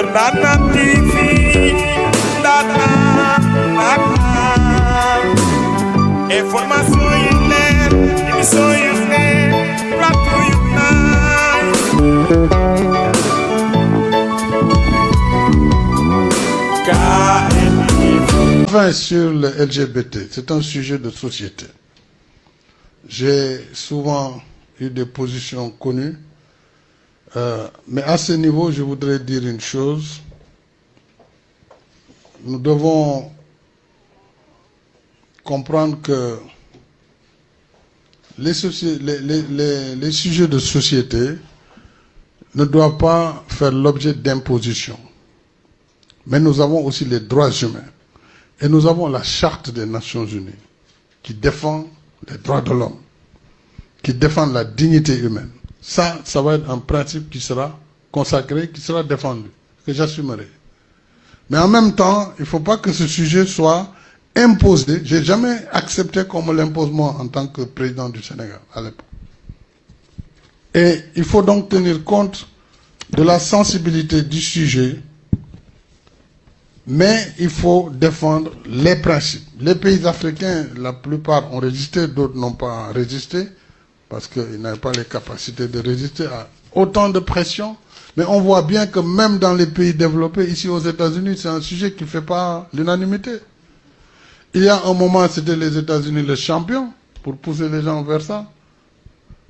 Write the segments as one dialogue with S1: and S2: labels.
S1: Ndanane TV Ndanane information yu leer émission yu neex plateau yu nice.
S2: Enfin, sur le LGBT, c'est un sujet de société. J'ai souvent eu des positions connues, mais à ce niveau, je voudrais dire une chose. Nous devons comprendre que les sujets de société ne doivent pas faire l'objet d'imposition. Mais nous avons aussi les droits humains. Et nous avons la Charte des Nations Unies qui défend les droits de l'homme, qui défend la dignité humaine. Ça va être un principe qui sera consacré, qui sera défendu, que j'assumerai. Mais en même temps, il ne faut pas que ce sujet soit imposé. Je n'ai jamais accepté qu'on me l'impose moi en tant que président du Sénégal à l'époque. Et il faut donc tenir compte de la sensibilité du sujet, mais il faut défendre les principes. Les pays africains, la plupart ont résisté, d'autres n'ont pas résisté, parce qu'ils n'avaient pas les capacités de résister à autant de pression. Mais on voit bien que même dans les pays développés, ici aux États-Unis, c'est un sujet qui ne fait pas l'unanimité. Il y a un moment, c'était les États-Unis le champion pour pousser les gens vers ça.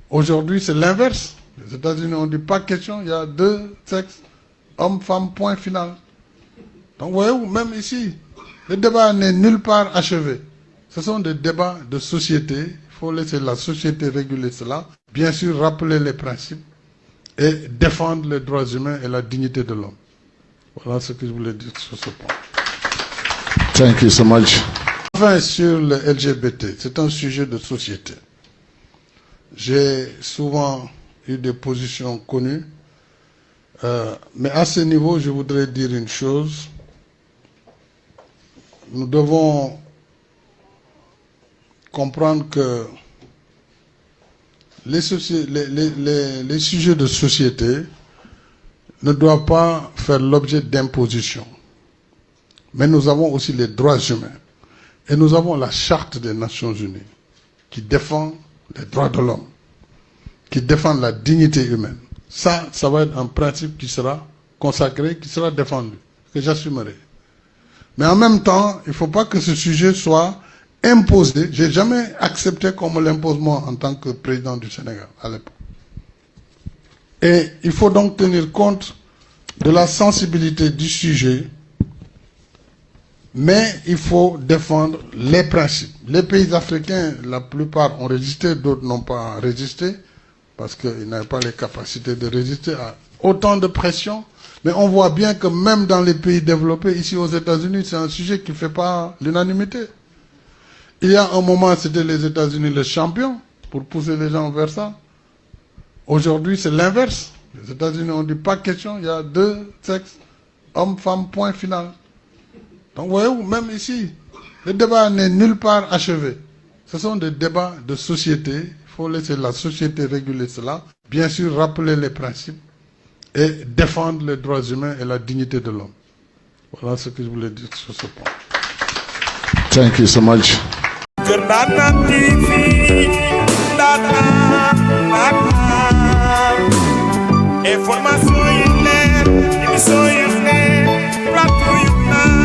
S2: Aujourd'hui, c'est l'inverse. Les États-Unis ont dit pas question, il y a deux sexes, homme, femme, point final. Donc, voyez-vous, même ici, le débat n'est nulle part achevé. Ce sont des débats de société. Il faut laisser la société réguler cela. Bien sûr, rappeler les principes et défendre les droits humains et la dignité de l'homme. Voilà ce que je voulais dire sur ce point.
S3: Thank you so much.
S2: Enfin, sur le LGBT, c'est un sujet de société. J'ai souvent eu des positions connues, mais à ce niveau, je voudrais dire une chose. Nous devons comprendre que les sujets de société ne doivent pas faire l'objet d'imposition. Mais nous avons aussi les droits humains. Et nous avons la Charte des Nations Unies qui défend les droits de l'homme, qui défend la dignité humaine. Ça va être un principe qui sera consacré, qui sera défendu, que j'assumerai. Mais en même temps, il ne faut pas que ce sujet soit imposé. Je n'ai jamais accepté qu'on me l'impose moi en tant que président du Sénégal à l'époque. Et il faut donc tenir compte de la sensibilité du sujet, mais il faut défendre les principes. Les pays africains, la plupart ont résisté, d'autres n'ont pas résisté, parce qu'ils n'avaient pas les capacités de résister à autant de pression. Mais on voit bien que même dans les pays développés, ici aux États-Unis, c'est un sujet qui ne fait pas l'unanimité. Il y a un moment, c'était les États-Unis le champion pour pousser les gens vers ça. Aujourd'hui, c'est l'inverse. Les États-Unis ont dit pas question, il y a deux sexes, homme, femme, point final. Donc, voyez-vous, même ici, le débat n'est nulle part achevé. Ce sont des débats de société. Il faut laisser la société réguler cela. Bien sûr, rappeler les principes et défendre les droits humains et la dignité de l'homme. Voilà ce que je voulais dire sur ce point.
S3: Thank you so much.
S1: Ndanane TV Ndanane information yu leer émission yu neex plateau yu nice.